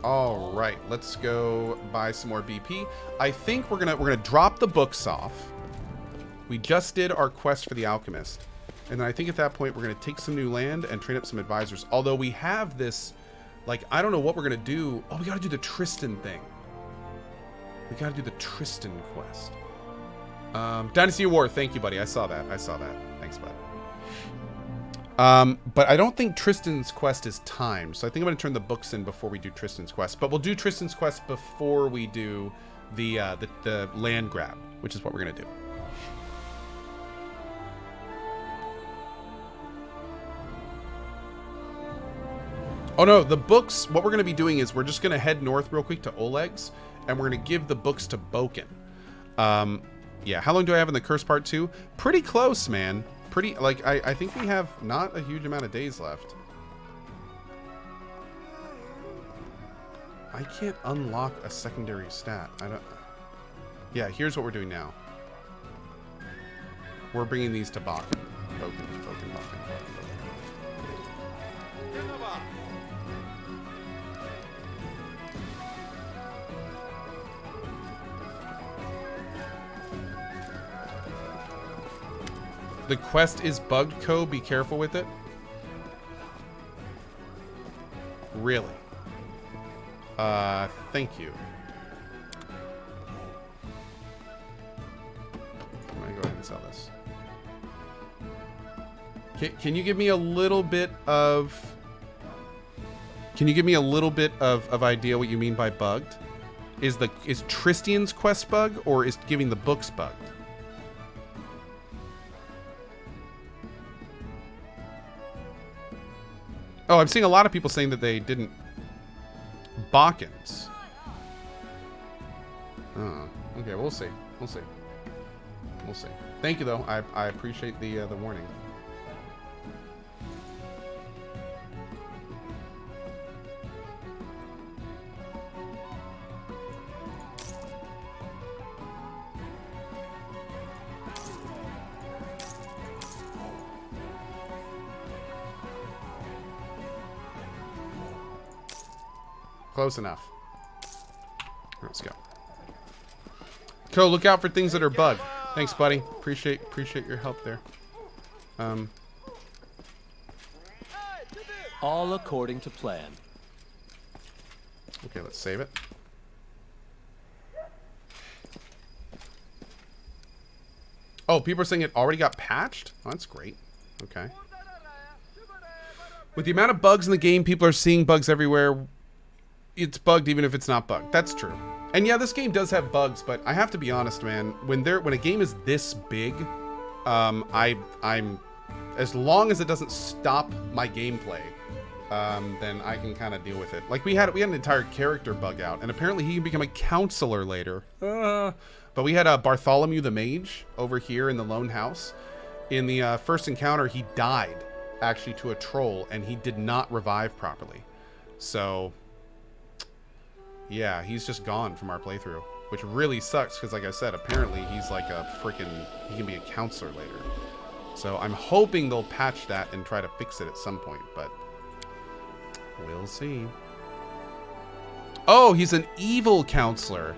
All right, let's go buy some more BP. I think we're gonna drop the books off. We just did our quest for the alchemist, and then I think at that point we're gonna take some new land and train up some advisors. Although we have this, like, I don't know what we're gonna do. Oh, we gotta do the Tristan thing. We gotta do the Tristan quest. Dynasty of War, thank you, buddy. I saw that. Thanks, bud. But I don't think Tristan's quest is timed, so I think I'm going to turn the books in before we do Tristan's quest. But we'll do Tristan's quest before we do the land grab, which is what we're going to do. Oh no, the books, what we're going to be doing is we're just going to head north real quick to Oleg's, and we're going to give the books to Boken. Yeah, how long do I have in the curse part 2? Pretty close, man. Pretty, like, I think we have not a huge amount of days left. I can't unlock a secondary stat. I don't... Yeah, here's what we're doing now. We're bringing these to Boken. Boken. The quest is bugged, Co. Be careful with it. Really? Thank you. I'm gonna go ahead and sell this. Can you give me a little bit of... Can you give me a little bit of idea what you mean by bugged? Is Tristan's quest bug, or is giving the books bugged? Oh, I'm seeing a lot of people saying that they didn't. Balkans. Oh, okay, we'll see. We'll see. Thank you, though. I appreciate the warning. Close enough. Let's go. Co, look out for things that are bugged. Thanks, buddy. Appreciate your help there. All according to plan. Okay, let's save it. Oh, people are saying it already got patched? Oh, that's great. Okay. With the amount of bugs in the game, people are seeing bugs everywhere. It's bugged even if it's not bugged. That's true. And yeah, this game does have bugs, but I have to be honest, man. When a game is this big, I'm as long as it doesn't stop my gameplay, then I can kind of deal with it. Like we had an entire character bug out, and apparently he can become a counselor later. But we had Bartholomew the Mage over here in the Lone House. In the first encounter, he died actually to a troll, and he did not revive properly. So yeah, he's just gone from our playthrough, which really sucks because, like I said, apparently he's like he can be a counselor later. So I'm hoping they'll patch that and try to fix it at some point, but we'll see. Oh, he's an evil counselor.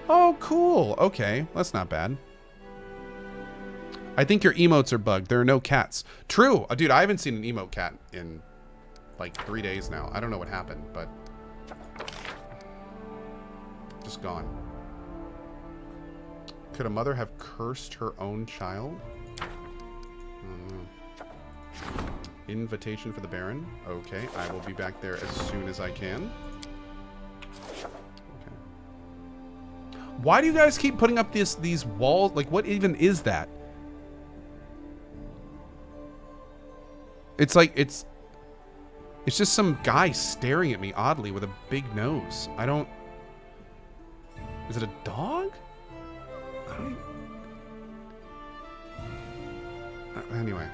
Oh, cool. Okay, that's not bad. I think your emotes are bugged. There are no cats. True. Dude, I haven't seen an emote cat in like 3 days now. I don't know what happened, but just gone. Could a mother have cursed her own child? Invitation for the Baron. Okay, I will be back there as soon as I can. Okay. Why do you guys keep putting up these walls? Like, what even is that? It's like it's just some guy staring at me oddly with a big nose. I don't. Is it a dog? I don't even... Anyway.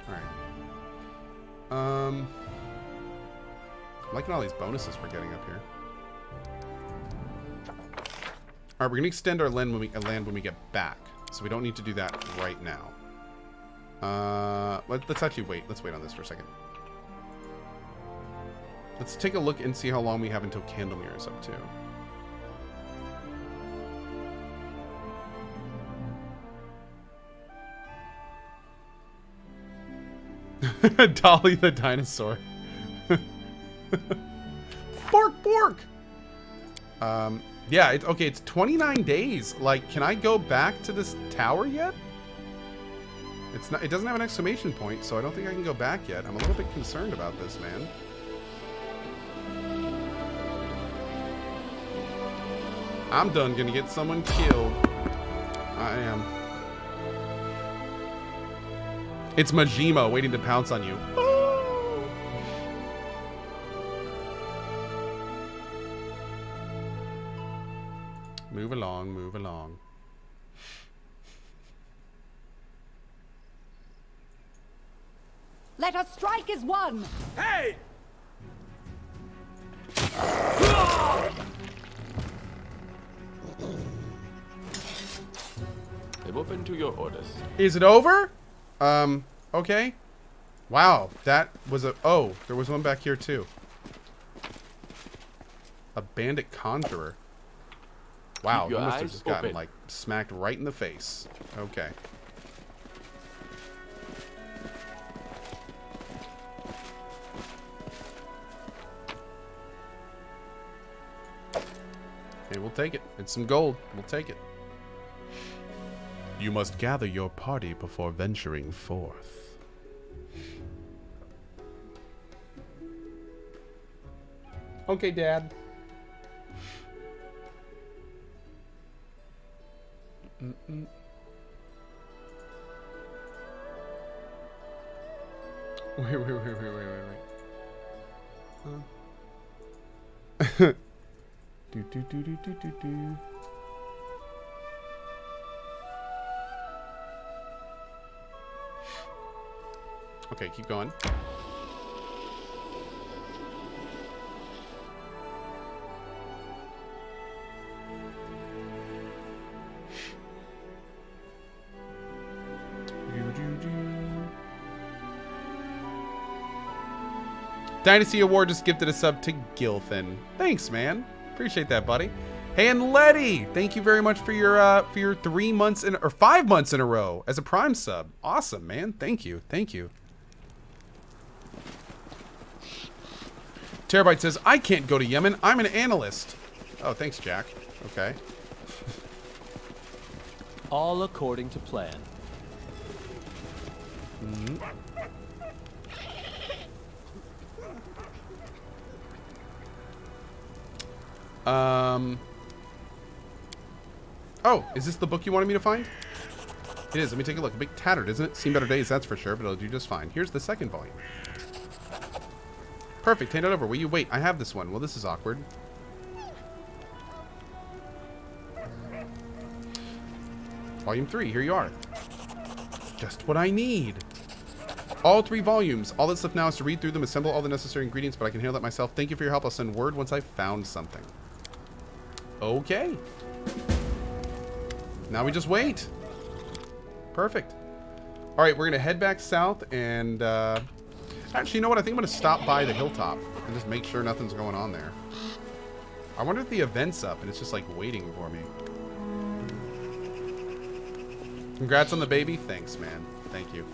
Alright. I'm liking all these bonuses we're getting up here. Alright, we're going to extend our land when we get back. So we don't need to do that right now. Let's actually wait. Let's wait on this for a second. Let's take a look and see how long we have until Candlemere is up to. Dolly the dinosaur. Bork, bork! Yeah, okay, it's 29 days. Like, can I go back to this tower yet? It's not. It doesn't have an exclamation point, so I don't think I can go back yet. I'm a little bit concerned about this, man. I'm done gonna get someone killed. I am. It's Majima waiting to pounce on you. Move along, move along. Let us strike as one! Hey! I'm open to your orders. Is it over? Okay. Wow, that was a... Oh, there was one back here too. A bandit conjurer. Wow, he must have just gotten, like, smacked right in the face. Okay. Hey, we'll take it. It's some gold. We'll take it. You must gather your party before venturing forth. Okay, Dad. Wait. Do. Okay, keep going. Dynasty Award just gifted a sub to Gilthin. Thanks, man. Appreciate that, buddy. Hey, and Letty, thank you very much for your 3 months or 5 months in a row as a Prime sub. Awesome, man. Thank you. Thank you. Terabyte says, I can't go to Yemen. I'm an analyst. Oh, thanks, Jack. Okay. All according to plan. Mm-hmm. Oh, is this the book you wanted me to find? It is. Let me take a look. A bit tattered, isn't it? Seen better days, that's for sure, but it'll do just fine. Here's the second volume. Perfect. Hand it over. Will you wait? I have this one. Well, this is awkward. Volume 3. Here you are. Just what I need. All 3 volumes. All that's left now is to read through them, assemble all the necessary ingredients, but I can handle that myself. Thank you for your help. I'll send word once I've found something. Okay. Now we just wait. Perfect. All right, we're going to head back south and... actually, you know what? I think I'm going to stop by the hilltop and just make sure nothing's going on there. I wonder if the event's up and it's just, like, waiting for me. Congrats on the baby. Thanks, man. Thank you.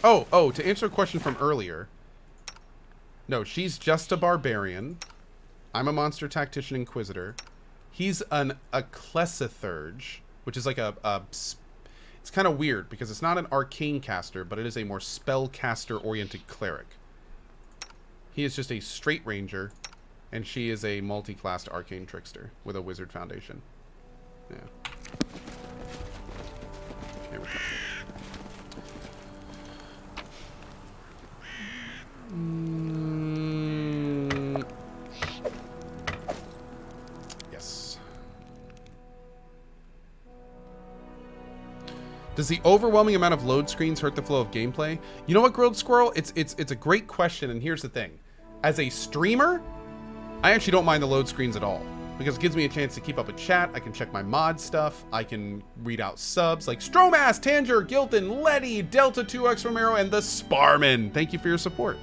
Oh, to answer a question from earlier. No, she's just a barbarian. I'm a monster tactician inquisitor. He's an ecclesiarch, which is like it's kind of weird because it's not an arcane caster, but it is a more spellcaster oriented cleric. He is just a straight ranger, and she is a multi-classed arcane trickster with a wizard foundation. Yeah. Here we go. Yes. Does the overwhelming amount of load screens hurt the flow of gameplay? You know what, Grilled Squirrel? It's a great question, and here's the thing. As a streamer, I actually don't mind the load screens at all. because it gives me a chance to keep up with chat. I can check my mod stuff. I can read out subs like Stromass, Tanger, Gilton, Letty, Delta 2X Romero, and the Sparman. Thank you for your support.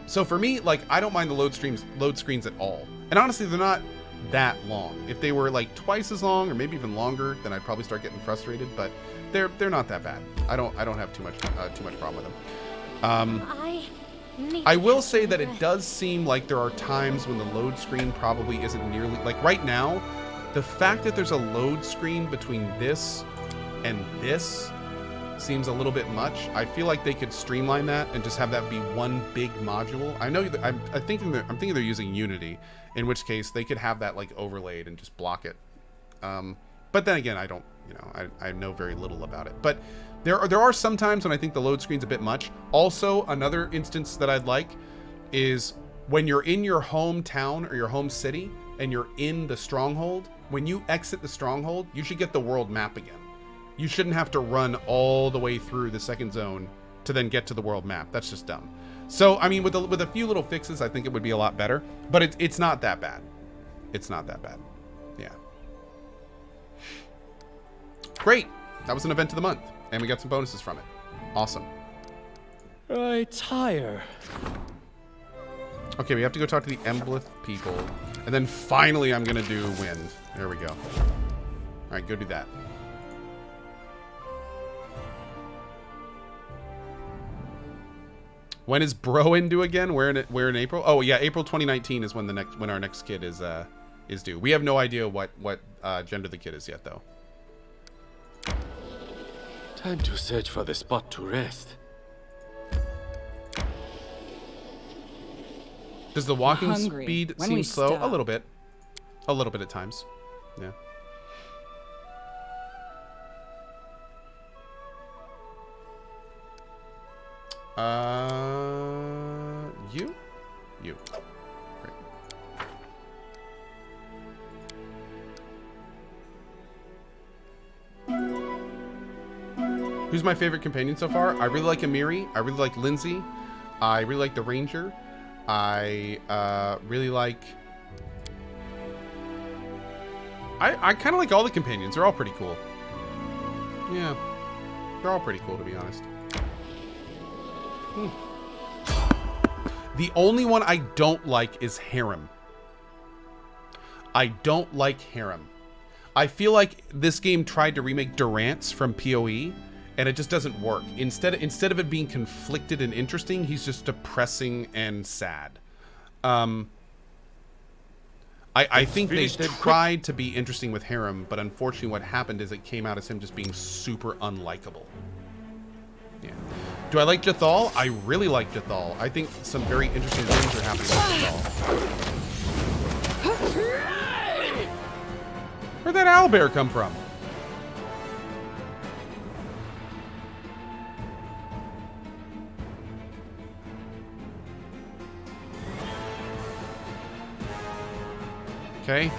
So for me, like, I don't mind the load screens at all. And honestly, they're not that long. If they were like twice as long or maybe even longer, then I'd probably start getting frustrated, but they're not that bad. I don't have too much problem with them. I will say that it does seem like there are times when the load screen probably isn't nearly, like right now, the fact that there's a load screen between this and this seems a little bit much. I feel like they could streamline that and just have that be one big module. I know I'm thinking they're using Unity, in which case they could have that like overlaid and just block it. But then again, I don't, I know very little about it. But there are some times when I think the load screen's a bit much. Also, another instance that I'd like is when you're in your hometown or your home city and you're in the stronghold, when you exit the stronghold, you should get the world map again. You shouldn't have to run all the way through the second zone to then get to the world map. That's just dumb. So, I mean, with a few little fixes, I think it would be a lot better. But it's not that bad. It's not that bad. Yeah. Great. That was an event of the month. And we got some bonuses from it. Awesome. I tire. Okay, we have to go talk to the Emblith people. And then finally I'm going to do wind. There we go. All right, go do that. When is Broin due again? Where in April? Oh yeah, April 2019 is when our next kid is due. We have no idea what gender the kid is yet though. Time to search for the spot to rest. Does the walking speed seem slow? A little bit. A little bit at times. Yeah. You. Great. Who's my favorite companion so far? I really like Amiri. I really like Lindsay. I really like the Ranger. I really like... I kind of like all the companions. They're all pretty cool. Yeah. They're all pretty cool, to be honest. The only one I don't like is Harem. I don't like Harem. I feel like this game tried to remake Durance from PoE, and it just doesn't work. Instead of it being conflicted and interesting, he's just depressing and sad. I think they tried to be interesting with Harem, but unfortunately what happened is it came out as him just being super unlikable. Yeah. Do I like Jathal? I really like Jathal. I think some very interesting things are happening with Jathal. Where'd that owlbear come from? Okay.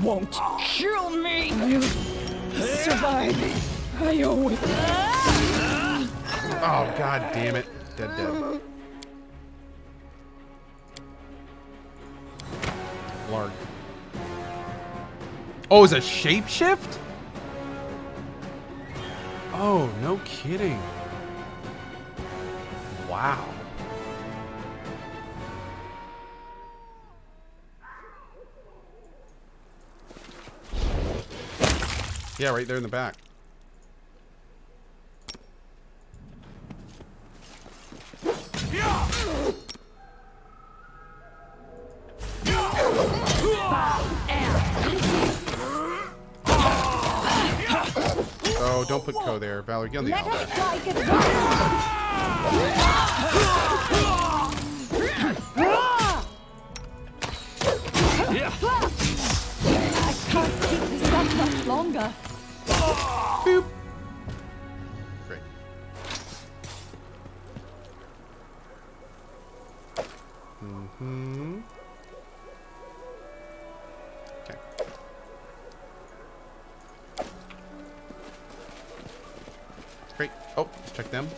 Won't kill me. I'll survive. I owe it. Oh, god damn it. Dead. Larg. Oh, is a shapeshift? Oh, no kidding. Wow. Yeah, right there in the back. Oh, don't put Ko there. Valerie, get on the owlbear. I can't keep this up much longer. Boop. Great. Mm-hmm. Okay. Great. Oh, let's check them.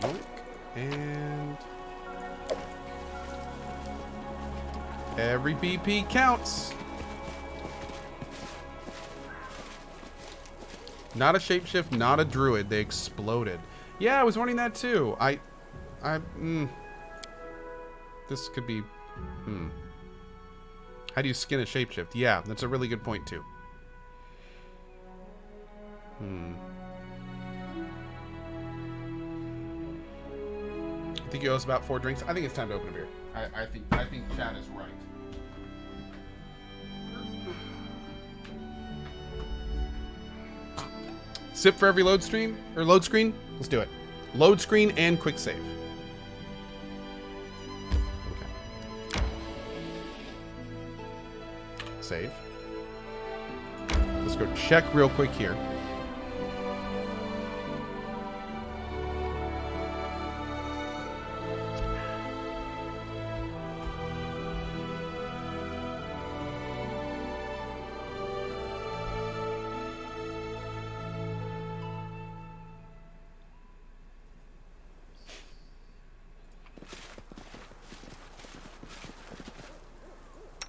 Yoink. And every BP counts. Not a shapeshift, not a druid. They exploded. Yeah, I was wondering that too. This could be, How do you skin a shapeshift? Yeah, that's a really good point too. I think you owe us about 4 drinks. I think it's time to open a beer. I think Chad is right. Sip for every load screen? Let's do it. Load screen and quick save. Okay. Save. Let's go check real quick here.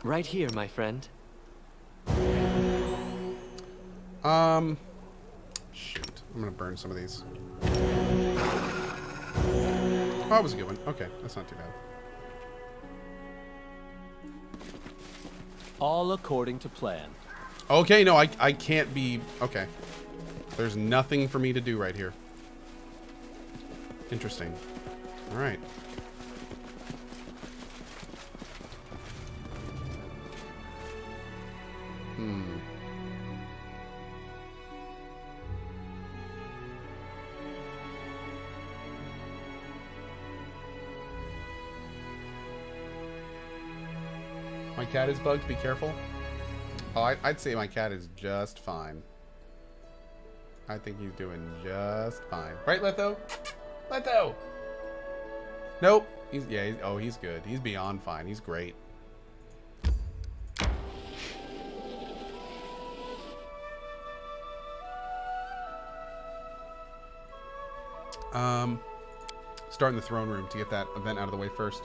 Right here, my friend. Shoot. I'm gonna burn some of these. Oh, that was a good one. Okay, that's not too bad. All according to plan. Okay, no, I can't be... Okay. There's nothing for me to do right here. Interesting. Alright. My cat is bugged. Be careful. Oh, I'd say my cat is just fine. I think he's doing just fine. Right, Letho? Letho! Nope. He's good. He's beyond fine. He's great. Start in the throne room to get that event out of the way first.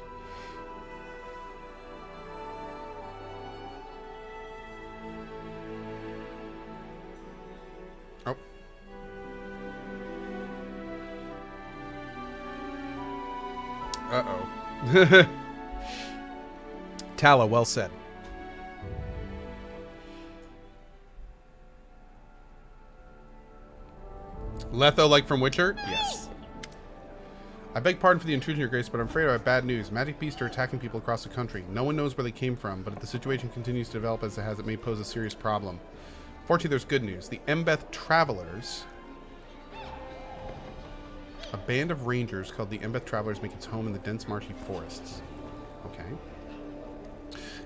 Oh. Uh-oh. Tala, well said. Letho, like from Witcher? Yes. I beg pardon for the intrusion, Your Grace, but I'm afraid I have bad news. Magic beasts are attacking people across the country. No one knows where they came from, but if the situation continues to develop as it has, it may pose a serious problem. Fortunately, there's good news. The Embeth Travelers, a band of rangers called the Embeth Travelers, make its home in the dense marshy forests. Okay.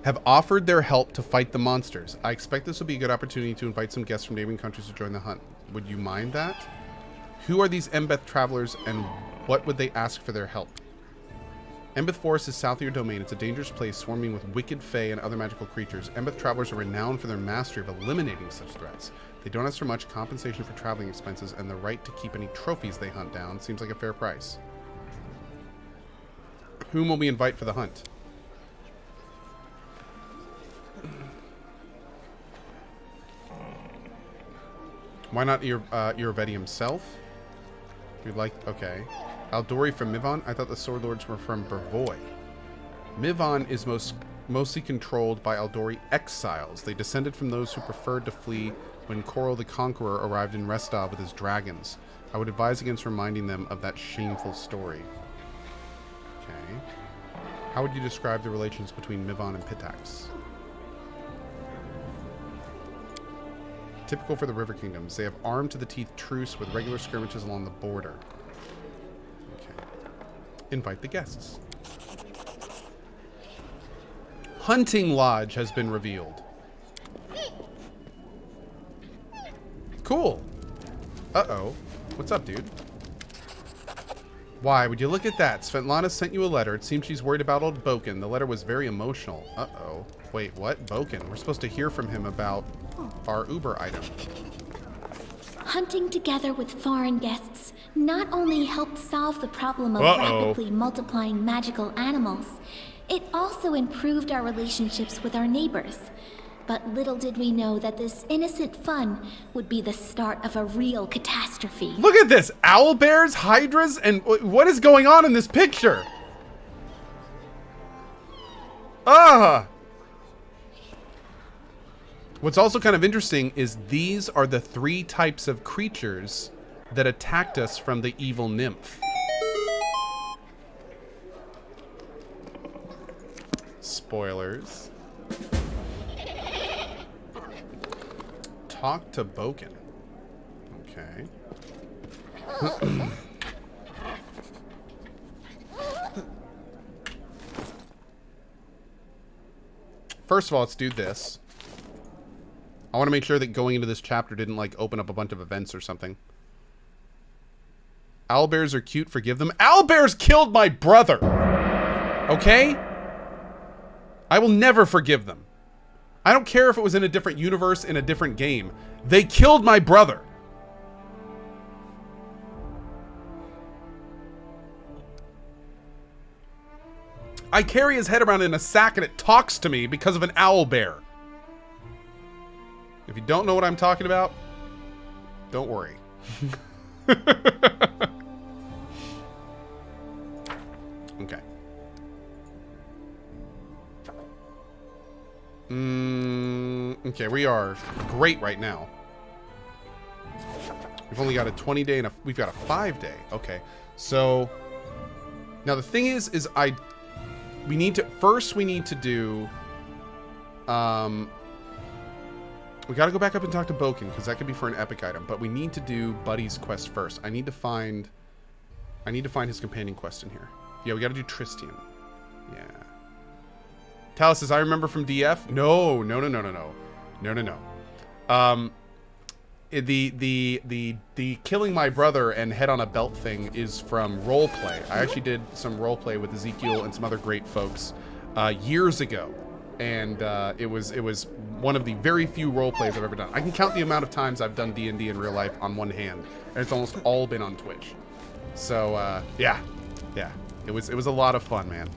Have offered their help to fight the monsters. I expect this will be a good opportunity to invite some guests from neighboring countries to join the hunt. Would you mind that? Who are these Embeth Travelers, and what would they ask for their help? Embeth Forest is south of your domain. It's a dangerous place swarming with wicked fae and other magical creatures. Embeth Travelers are renowned for their mastery of eliminating such threats. They don't ask for much compensation for traveling expenses, and the right to keep any trophies they hunt down seems like a fair price. Whom will we invite for the hunt? Why not Iravetti himself? We'd like... Okay. Aldori from Mivon? I thought the Sword Lords were from Bervoy. Mivon is mostly controlled by Aldori exiles. They descended from those who preferred to flee when Korol the Conqueror arrived in Restov with his dragons. I would advise against reminding them of that shameful story. Okay. How would you describe the relations between Mivon and Pitax? Typical for the River Kingdoms. They have armed-to-the-teeth truce with regular skirmishes along the border. Okay. Invite the guests. Hunting Lodge has been revealed. Cool. Uh-oh. What's up, dude? Why, would you look at that? Svetlana sent you a letter. It seems she's worried about old Boken. The letter was very emotional. Uh-oh. Wait, what? Boken? We're supposed to hear from him about our Uber item. Hunting together with foreign guests not only helped solve the problem of Uh-oh. rapidly multiplying magical animals, it also improved our relationships with our neighbors. But little did we know that this innocent fun would be the start of a real catastrophe. Look at this! Owlbears, hydras, and what is going on in this picture? Ah! What's also kind of interesting is these are the 3 types of creatures that attacked us from the evil nymph. Spoilers. Talk to Boken. Okay. First of all, let's do this. I want to make sure that going into this chapter didn't, like, open up a bunch of events or something. Owlbears are cute, forgive them. Owlbears killed my brother! Okay? I will never forgive them. I don't care if it was in a different universe, in a different game. They killed my brother. I carry his head around in a sack and it talks to me because of an owlbear. If you don't know what I'm talking about, don't worry. Okay. Okay, we are great right now. We've only got a 20-day and we've got a 5-day. Okay. So now the thing is we need to do we got to go back up and talk to Boken because that could be for an epic item, but we need to do Buddy's quest first. I need to find his companion quest in here. Yeah, we got to do Tristian. Yeah. Talis says, I remember from DF. No. The killing my brother and head on a belt thing is from roleplay. I actually did some roleplay with Ezekiel and some other great folks years ago, and it was one of the very few roleplays I've ever done. I can count the amount of times I've done D&D in real life on one hand, and it's almost all been on Twitch. So yeah, it was a lot of fun, man.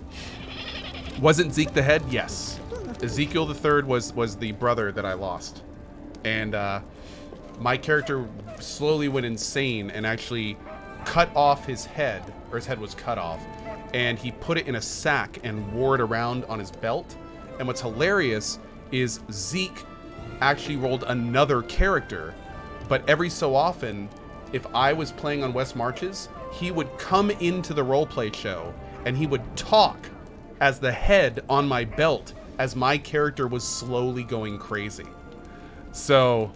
Wasn't Zeke the head? Yes. Ezekiel the third was the brother that I lost, and my character slowly went insane and actually cut off his head, or his head was cut off, and he put it in a sack and wore it around on his belt. And what's hilarious is Zeke actually rolled another character, but every so often, if I was playing on West Marches, he would come into the roleplay show and he would talk as the head on my belt as my character was slowly going crazy. So,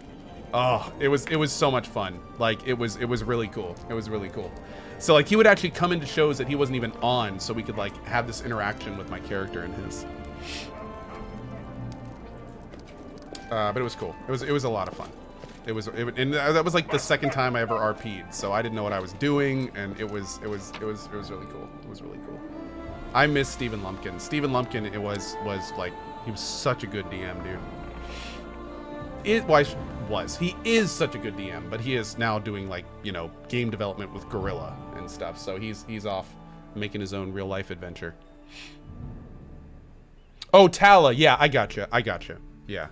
oh, it was so much fun. Like, it was really cool. It was really cool. So, like, he would actually come into shows that he wasn't even on, so we could, like, have this interaction with my character and his. But it was cool. It was a lot of fun. And that was like the second time I ever RP'd, so I didn't know what I was doing, and it was really cool. It was really cool. I miss Stephen Lumpkin. Stephen Lumpkin, it was like, he was such a good DM, dude. He is such a good DM, but he is now doing, like, you know, game development with Gorilla and stuff, so he's off making his own real life adventure. Oh, Tala, yeah, I gotcha. Yeah.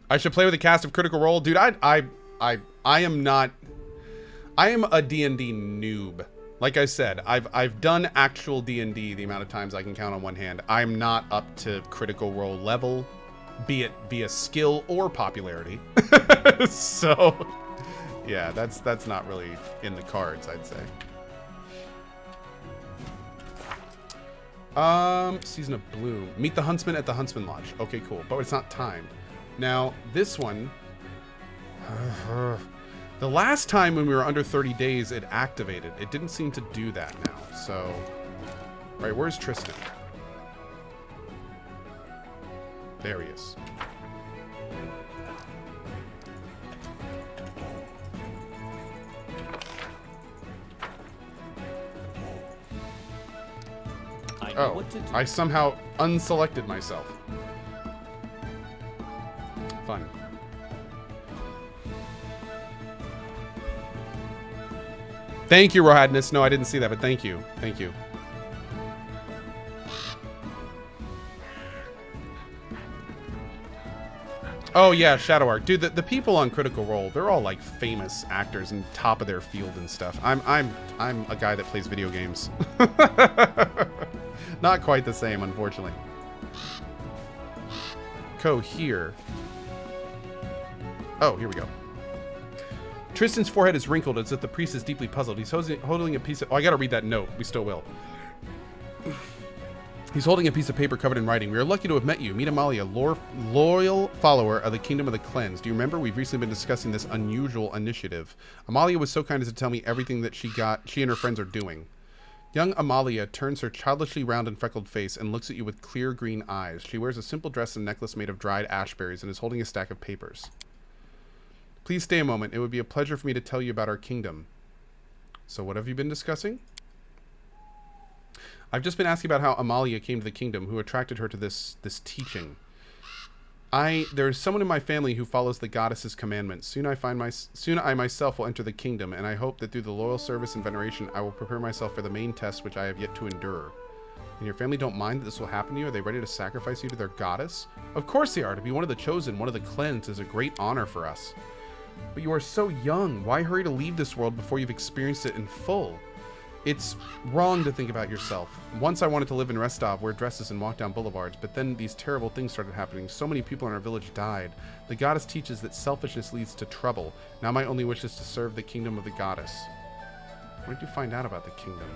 I should play with a cast of Critical Role, dude. I am not. I am a D&D noob. Like I said, I've done actual D&D the amount of times I can count on one hand. I'm not up to Critical Role level, be it via skill or popularity. So, yeah, that's not really in the cards, I'd say. Season of Bloom. Meet the Huntsman at the Huntsman Lodge. Okay, cool, but it's not timed. Now, this one, the last time when we were under 30 days, it activated. It didn't seem to do that now. So, right, where's Tristan? There he is. I know what to do. I somehow unselected myself. Fun. Thank you, Rohadness. No, I didn't see that, but thank you. Thank you. Oh yeah, Shadow Arc. Dude, the people on Critical Role, they're all like famous actors and top of their field and stuff. I'm a guy that plays video games. Not quite the same, unfortunately. Here. Oh, here we go. Tristan's forehead is wrinkled as if the priest is deeply puzzled. He's holding a piece of... Oh, I gotta read that note. We still will. He's holding a piece of paper covered in writing. We are lucky to have met you. Meet Amalia, loyal follower of the Kingdom of the Cleanse. Do you remember? We've recently been discussing this unusual initiative. Amalia was so kind as to tell me everything that she and her friends are doing. Young Amalia turns her childishly round and freckled face and looks at you with clear green eyes. She wears a simple dress and necklace made of dried ashberries and is holding a stack of papers. Please stay a moment. It would be a pleasure for me to tell you about our kingdom. So what have you been discussing? I've just been asking about how Amalia came to the kingdom, who attracted her to this teaching. There is someone in my family who follows the goddess's commandments. Soon I myself will enter the kingdom, and I hope that through the loyal service and veneration, I will prepare myself for the main test which I have yet to endure. And your family don't mind that this will happen to you? Are they ready to sacrifice you to their goddess? Of course they are. To be one of the chosen, one of the cleansed, is a great honor for us. But you are so young. Why hurry to leave this world before you've experienced it in full? It's wrong to think about yourself. Once I wanted to live in Restov, wear dresses and walk down boulevards, but then these terrible things started happening. So many people in our village died. The goddess teaches that selfishness leads to trouble. Now my only wish is to serve the kingdom of the goddess. Where did you find out about the kingdom?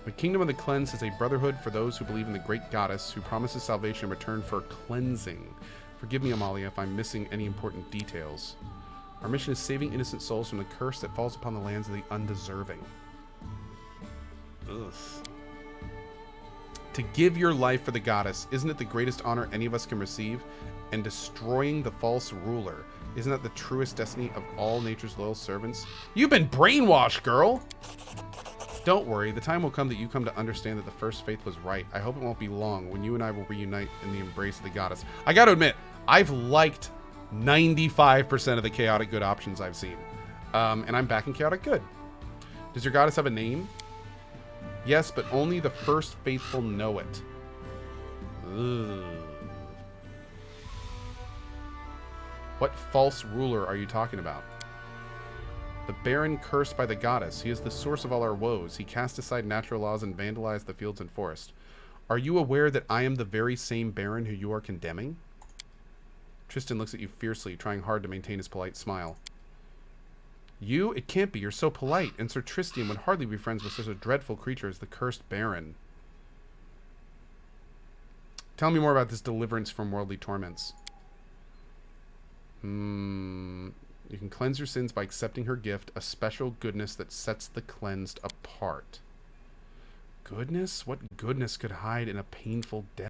The kingdom of the cleansed is a brotherhood for those who believe in the great goddess who promises salvation in return for cleansing. Forgive me, Amalia, if I'm missing any important details. Our mission is saving innocent souls from the curse that falls upon the lands of the undeserving. Ugh. To give your life for the goddess, isn't it the greatest honor any of us can receive? And destroying the false ruler, isn't that the truest destiny of all nature's loyal servants? You've been brainwashed, girl! Don't worry, the time will come that you come to understand that the first faith was right. I hope it won't be long when you and I will reunite in the embrace of the goddess. I gotta admit, I've liked 95% of the chaotic good options I've seen. And I'm back in chaotic good. Does your goddess have a name? Yes, but only the first faithful know it. Ugh. What false ruler are you talking about? The Baron cursed by the goddess. He is the source of all our woes. He cast aside natural laws and vandalized the fields and forest. Are you aware that I am the very same Baron who you are condemning? Tristan looks at you fiercely, trying hard to maintain his polite smile. You? It can't be. You're so polite, and Sir Tristram would hardly be friends with such a dreadful creature as the cursed Baron. Tell me more about this deliverance from worldly torments. You can cleanse your sins by accepting her gift, a special goodness that sets the cleansed apart. Goodness? What goodness could hide in a painful death?